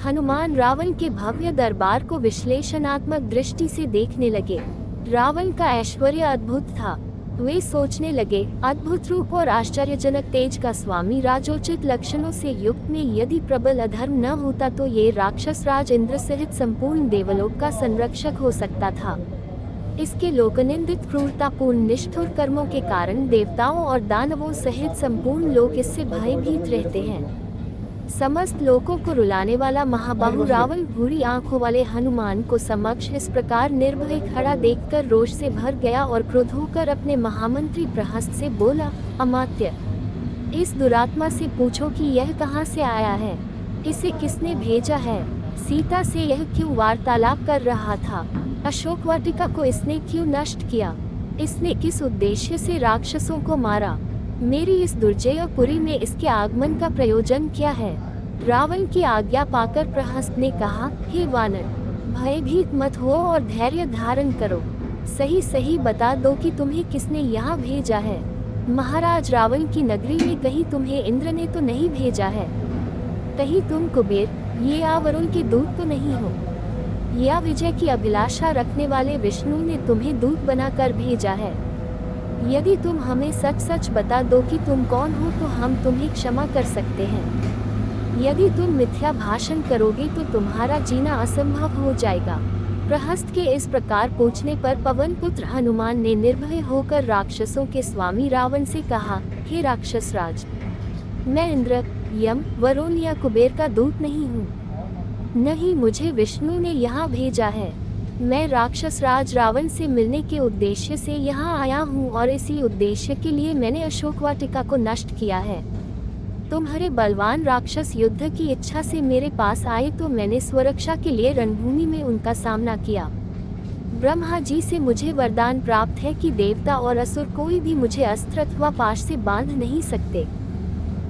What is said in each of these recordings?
हनुमान रावण के भव्य दरबार को विश्लेषणात्मक दृष्टि से देखने लगे। रावण का ऐश्वर्य अद्भुत था। वे सोचने लगे, अद्भुत रूप और आश्चर्यजनक तेज का स्वामी, राजोचित लक्षणों से युक्त में यदि प्रबल अधर्म न होता तो ये राक्षस राज इंद्र सहित संपूर्ण देवलोक का संरक्षक हो सकता था। इसके लोकनिंदित क्रूरतापूर्ण निष्ठुर कर्मों के कारण देवताओं और दानवों सहित संपूर्ण लोक इससे भयभीत रहते हैं। समस्त लोकों को रुलाने वाला महाबाहु रावण भूरी आंखों वाले हनुमान को समक्ष इस प्रकार निर्भय खड़ा देखकर रोष से भर गया और क्रोध होकर अपने महामंत्री प्रहस्त से बोला, अमात्य, इस दुरात्मा से पूछो कि यह कहाँ से आया है, इसे किसने भेजा है, सीता से यह क्यों वार्तालाप कर रहा था, अशोक वाटिका को इसने क्यों नष्ट किया, इसने किस उद्देश्य से राक्षसों को मारा, मेरी इस दुर्जय पुरी में इसके आगमन का प्रयोजन क्या है। रावण की आज्ञा पाकर प्रहस्त ने कहा, हे वानर, भयभीत मत हो और धैर्य धारण करो। सही सही बता दो कि तुम्हें किसने यहाँ भेजा है। महाराज रावण की नगरी में कहीं तुम्हें इंद्र ने तो नहीं भेजा है, कहीं तुम कुबेर ये या वरुण के दूत तो नहीं हो, या विजय की अभिलाषा रखने वाले विष्णु ने तुम्हें दूत बनाकर भेजा है। यदि तुम हमें सच सच बता दो कि तुम कौन हो तो हम तुम्हें क्षमा कर सकते हैं। यदि तुम मिथ्या भाषण करोगे तो तुम्हारा जीना असंभव हो जाएगा। प्रहस्त के इस प्रकार पूछने पर पवन पुत्र हनुमान ने निर्भय होकर राक्षसों के स्वामी रावण से कहा, हे राक्षस राज, मैं इंद्र, यम, वरुण या कुबेर का दूत नहीं हूँ। नहीं, मुझे विष्णु ने यहाँ भेजा है। मैं राक्षस राज रावण से मिलने के उद्देश्य से यहाँ आया हूँ और इसी उद्देश्य के लिए मैंने अशोक वाटिका को नष्ट किया है। तुम्हारे बलवान राक्षस युद्ध की इच्छा से मेरे पास आए तो मैंने स्वरक्षा के लिए रणभूमि में उनका सामना किया। ब्रह्मा जी से मुझे वरदान प्राप्त है कि देवता और असुर कोई भी मुझे अस्त्र अथवा पाश से बांध नहीं सकते।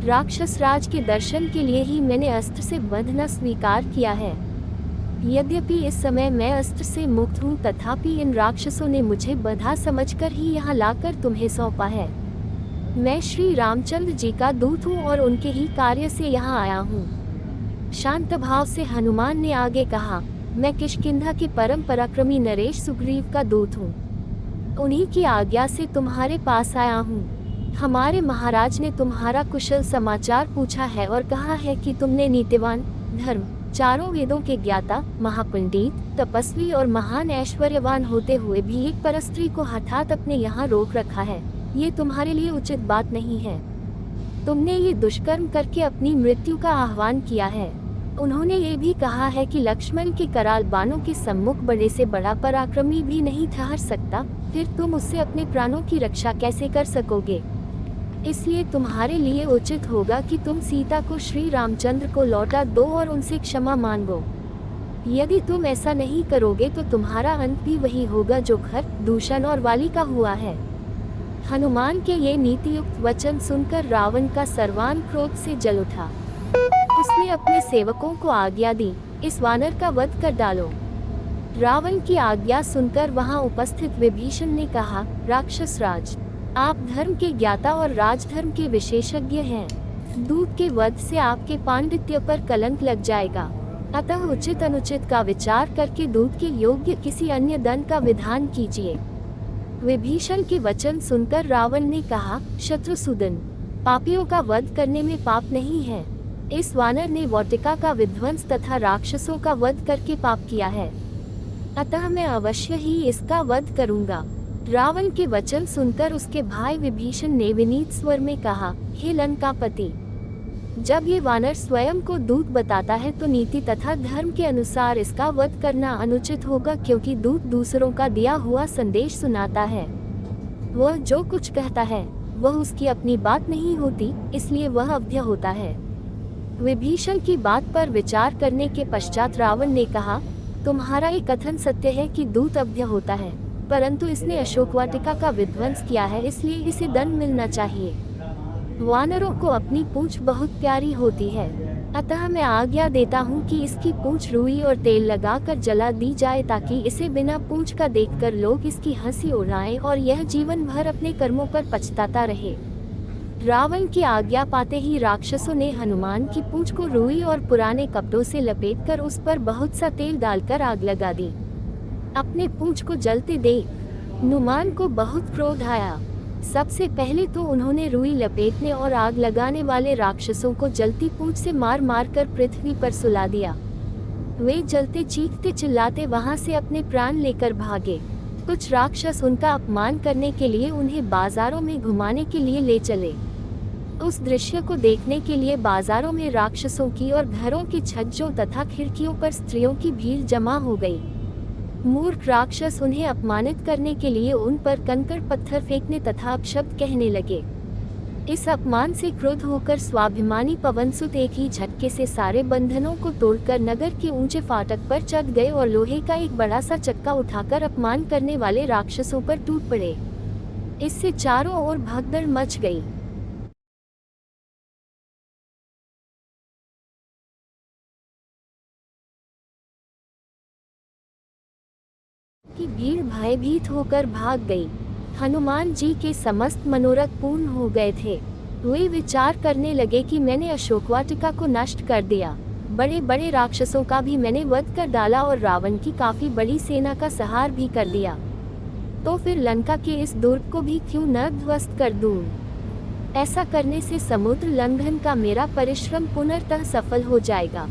राक्षस राज के दर्शन के लिए ही मैंने अस्त्र से बंधना स्वीकार किया है। यद्यपि इस समय मैं अस्त्र से मुक्त हूँ, तथापि इन राक्षसों ने मुझे बंधा समझकर ही यहाँ लाकर तुम्हें सौंपा है। मैं श्री रामचंद्र जी का दूत हूँ और उनके ही कार्य से यहाँ आया हूँ। शांत भाव से हनुमान ने आगे कहा, मैं किष्किंधा के परम पराक्रमी नरेश सुग्रीव का दूत हूँ। उन्हीं की आज्ञा से तुम्हारे पास आया हूँ। हमारे महाराज ने तुम्हारा कुशल समाचार पूछा है और कहा है कि तुमने नीतिवान, धर्म, चारों वेदों के ज्ञाता, महापंडित, तपस्वी और महान ऐश्वर्यवान होते हुए भी एक परस्त्री को हठात अपने यहाँ रोक रखा है। ये तुम्हारे लिए उचित बात नहीं है। तुमने ये दुष्कर्म करके अपनी मृत्यु का आह्वान किया है। उन्होंने ये भी कहा है कि लक्ष्मण के कराल बाणों के सम्मुख बड़े से बड़ा पराक्रमी भी नहीं ठहर सकता, फिर तुम उससे अपने प्राणों की रक्षा कैसे कर सकोगे। इसलिए तुम्हारे लिए उचित होगा कि तुम सीता को श्री रामचंद्र को लौटा दो और उनसे क्षमा मांगो। यदि तुम ऐसा नहीं करोगे तो तुम्हारा अंत भी वही होगा जो खर, दूषण और वाली का हुआ है। हनुमान के ये नीतियुक्त वचन सुनकर रावण का सर्वांग क्रोध से जल उठा। उसने अपने सेवकों को आज्ञा दी, इस वानर का वध कर डालो। रावण की आज्ञा सुनकर वहां उपस्थित विभीषण ने कहा, राक्षस राज, आप धर्म के ज्ञाता और राजधर्म के विशेषज्ञ हैं। दूत के वध से आपके पांडित्य पर कलंक लग जाएगा। अतः उचित अनुचित का विचार करके दूत के योग्य किसी अन्य दंड का विधान कीजिए। विभीषण के वचन सुनकर रावण ने कहा, शत्रुसूदन, पापियों का वध करने में पाप नहीं है। इस वानर ने वाटिका का विध्वंस तथा राक्षसों का वध करके पाप किया है, अतः मैं अवश्य ही इसका वध करूंगा। रावण के वचन सुनकर उसके भाई विभीषण ने विनीत स्वर में कहा, हे लंकापति, जब ये वानर स्वयं को दूत बताता है तो नीति तथा धर्म के अनुसार इसका वध करना अनुचित होगा, क्योंकि दूत दूसरों का दिया हुआ संदेश सुनाता है। वह जो कुछ कहता है वह उसकी अपनी बात नहीं होती, इसलिए वह अवध्य होता है। विभीषण की बात पर विचार करने के पश्चात रावण ने कहा, तुम्हारा ये कथन सत्य है कि दूत अवध्य होता है, परंतु इसने अशोक वाटिका का विध्वंस किया है, इसलिए इसे दंड मिलना चाहिए। वानरों को अपनी पूंछ बहुत प्यारी होती है, अतः मैं आज्ञा देता हूँ कि इसकी पूंछ रुई और तेल लगाकर जला दी जाए, ताकि इसे बिना पूंछ का देखकर लोग इसकी हंसी उड़ाएं और यह जीवन भर अपने कर्मों पर पछताता रहे। रावण की आज्ञा पाते ही राक्षसों ने हनुमान की पूंछ को रुई और पुराने कपड़ों से लपेटकर उस पर बहुत सा तेल डालकर आग लगा दी। अपने पूंछ को जलते देख हनुमान को बहुत क्रोध आया। सबसे पहले तो उन्होंने रुई लपेटने और आग लगाने वाले राक्षसों को जलती पूंछ से मार मार कर पृथ्वी पर सुला दिया। वे जलते चीखते चिल्लाते वहां से अपने प्राण लेकर भागे। कुछ राक्षस उनका अपमान करने के लिए उन्हें बाजारों में घुमाने के लिए ले चले। उस दृश्य को देखने के लिए बाजारों में राक्षसों की और घरों की छज्जों तथा खिड़कियों पर स्त्रियों की भीड़ जमा हो गई। मूर्ख राक्षस उन्हें अपमानित करने के लिए उन पर कंकड़ पत्थर फेंकने तथा अपशब्द कहने लगे। इस अपमान से क्रुद्ध होकर स्वाभिमानी पवनसुत एक ही झटके से सारे बंधनों को तोड़कर नगर के ऊंचे फाटक पर चढ़ गए और लोहे का एक बड़ा सा चक्का उठाकर अपमान करने वाले राक्षसों पर टूट पड़े। इससे चारों ओर भगदड़ मच गई। की भीड़ भयभीत होकर भाग गई। हनुमान जी के समस्त मनोरथ पूर्ण हो गए थे। वे विचार करने लगे कि मैंने अशोकवाटिका को नष्ट कर दिया, बड़े बड़े राक्षसों का भी मैंने वध कर डाला और रावण की काफी बड़ी सेना का संहार भी कर दिया, तो फिर लंका के इस दुर्ग को भी क्यों न ध्वस्त कर दूं। ऐसा करने से समुद्र लंघन का मेरा परिश्रम पुनर्तः सफल हो जाएगा।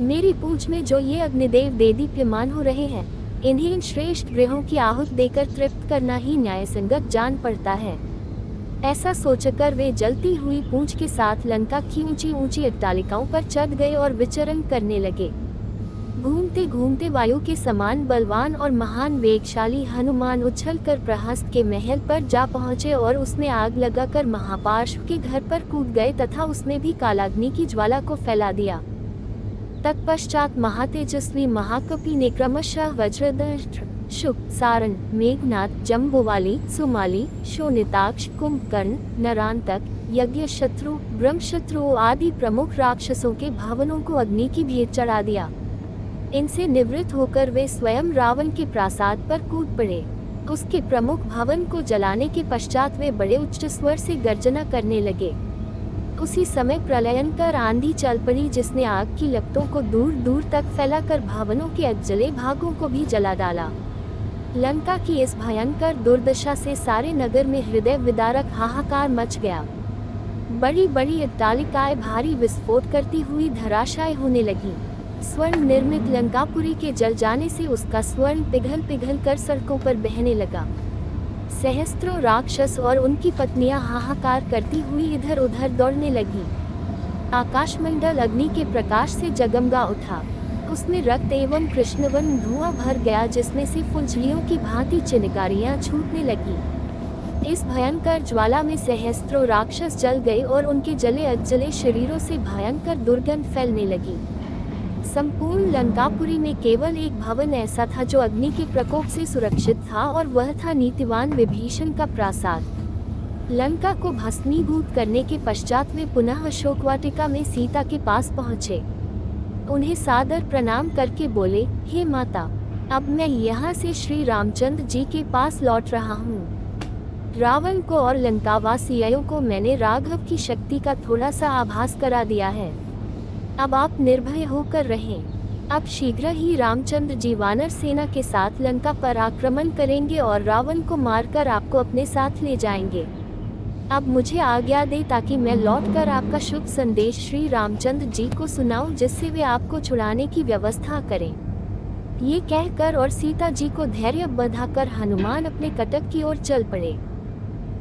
मेरी पूंछ में जो ये अग्निदेव देदीप्यमान हो रहे हैं, इन्हें इन श्रेष्ठ ग्रहों की आहूत देकर तृप्त करना ही न्यायसंगत जान पड़ता है। ऐसा सोचकर वे जलती हुई पूंछ के साथ लंका की ऊंची ऊंची अट्टालिकाओं पर चढ़ गए और विचरण करने लगे। घूमते घूमते वायु के समान बलवान और महान वेगशाली हनुमान उछलकर प्रहस्त के महल पर जा पहुंचे और उसमें आग लगाकर महापार्श्व के घर पर कूद गए तथा उसमें भी कालाग्नि की ज्वाला को फैला दिया। तत्पश्चात महातेजस्वी महाकपि ने क्रमशः वज्रदंष्ट्र, शुक, सारण, मेघनाथ, जम्बुवाली, सुमाली, शोणिताक्ष, कुंभकर्ण, नरांतक, यज्ञशत्रु, ब्रह्मशत्रु आदि प्रमुख राक्षसों के भवनों को अग्नि की भेंट चढ़ा दिया। इनसे निवृत्त होकर वे स्वयं रावण के प्रासाद पर कूद पड़े। उसके प्रमुख भवन को जलाने के पश्चात वे बड़े उच्च स्वर से गर्जना करने लगे। उसी समय प्रलयंकर आंधी चल पड़ी, जिसने आग की लपटों को दूर दूर तक फैलाकर भवनों के अजले भागों को भी जला डाला। लंका की इस भयंकर दुर्दशा से सारे नगर में हृदय विदारक हाहाकार मच गया। बड़ी बड़ी अट्टालिकाएं भारी विस्फोट करती हुई धराशायी होने लगी। स्वर्ण निर्मित लंकापुरी के जल जाने से उसका स्वर्ण पिघल पिघल कर सड़कों पर बहने लगा। सहस्त्रों राक्षस और उनकी पत्नियां हाहाकार करती हुई इधर उधर दौड़ने लगी। आकाशमंडल अग्नि के प्रकाश से जगमगा उठा। उसमें रक्त एवं कृष्णवन धुआं भर गया, जिसमें से फुलझड़ियों की भांति चिनगारियां छूटने लगी। इस भयंकर ज्वाला में सहस्त्रों राक्षस जल गए और उनके जले अजले शरीरों से भयंकर दुर्गंध फैलने लगी। संपूर्ण लंकापुरी में केवल एक भवन ऐसा था जो अग्नि के प्रकोप से सुरक्षित था, और वह था नीतिवान विभीषण का प्रासाद। लंका को भस्मीभूत करने के पश्चात वे पुनः अशोकवाटिका में सीता के पास पहुंचे। उन्हें सादर प्रणाम करके बोले, हे माता, अब मैं यहाँ से श्री रामचंद्र जी के पास लौट रहा हूँ। रावण को और लंकावासियों को मैंने राघव की शक्ति का थोड़ा सा आभास करा दिया है। अब आप निर्भय होकर रहें। अब शीघ्र ही रामचंद्र जी वानर सेना के साथ लंका पर आक्रमण करेंगे और रावण को मारकर आपको अपने साथ ले जाएंगे। अब मुझे आज्ञा दे ताकि मैं लौटकर आपका शुभ संदेश श्री रामचंद्र जी को सुनाऊं, जिससे वे आपको छुड़ाने की व्यवस्था करें। ये कहकर और सीता जी को धैर्य बंधाकर हनुमान अपने कटक की ओर चल पड़े।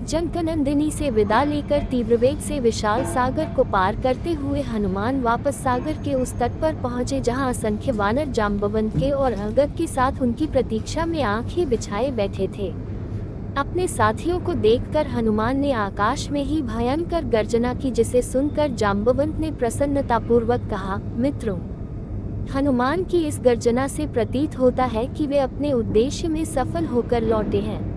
जनकनंदिनी से विदा लेकर तीव्र वेग से विशाल सागर को पार करते हुए हनुमान वापस सागर के उस तट पर पहुंचे, जहां असंख्य वानर जाम्बवंत के और अंगद के साथ उनकी प्रतीक्षा में आंखें बिछाए बैठे थे। अपने साथियों को देखकर हनुमान ने आकाश में ही भयंकर गर्जना की, जिसे सुनकर जाम्बवंत ने प्रसन्नतापूर्वक कहा, मित्रों, हनुमान की इस गर्जना से प्रतीत होता है कि वे अपने उद्देश्य में सफल होकर लौटे हैं।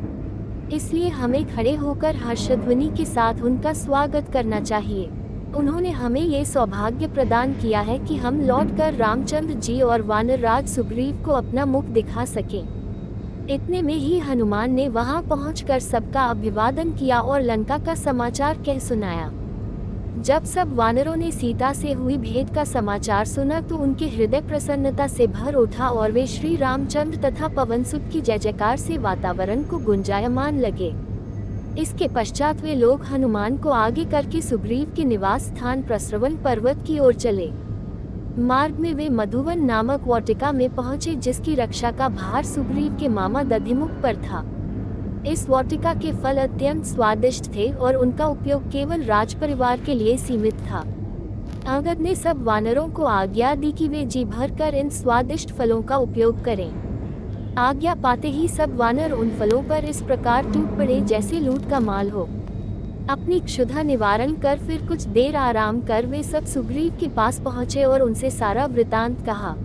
इसलिए हमें खड़े होकर हर्षध्वनि के साथ उनका स्वागत करना चाहिए। उन्होंने हमें ये सौभाग्य प्रदान किया है कि हम लौटकर रामचंद्र जी और वानरराज सुग्रीव को अपना मुख दिखा सकें। इतने में ही हनुमान ने वहां पहुंचकर सबका अभिवादन किया और लंका का समाचार कह सुनाया। जब सब वानरों ने सीता से हुई भेंट का समाचार सुना तो उनके हृदय प्रसन्नता से भर उठा और वे श्री रामचंद्र तथा पवनसुत की जय जयकार से वातावरण को गुंजायमान लगे। इसके पश्चात वे लोग हनुमान को आगे करके सुग्रीव के निवास स्थान प्रस्रवण पर्वत की ओर चले। मार्ग में वे मधुवन नामक वाटिका में पहुंचे जिसकी रक्षा का भार सुग्रीव के मामा दधिमुख पर था। इस वाटिका के फल अत्यंत स्वादिष्ट थे और उनका उपयोग केवल राजपरिवार के लिए सीमित था। अंगद ने सब वानरों को आज्ञा दी कि वे जी भर कर इन स्वादिष्ट फलों का उपयोग करें। आज्ञा पाते ही सब वानर उन फलों पर इस प्रकार टूट पड़े जैसे लूट का माल हो। अपनी क्षुधा निवारण कर फिर कुछ देर आराम कर वे सब सुग्रीव के पास पहुँचे और उनसे सारा वृतांत कहा।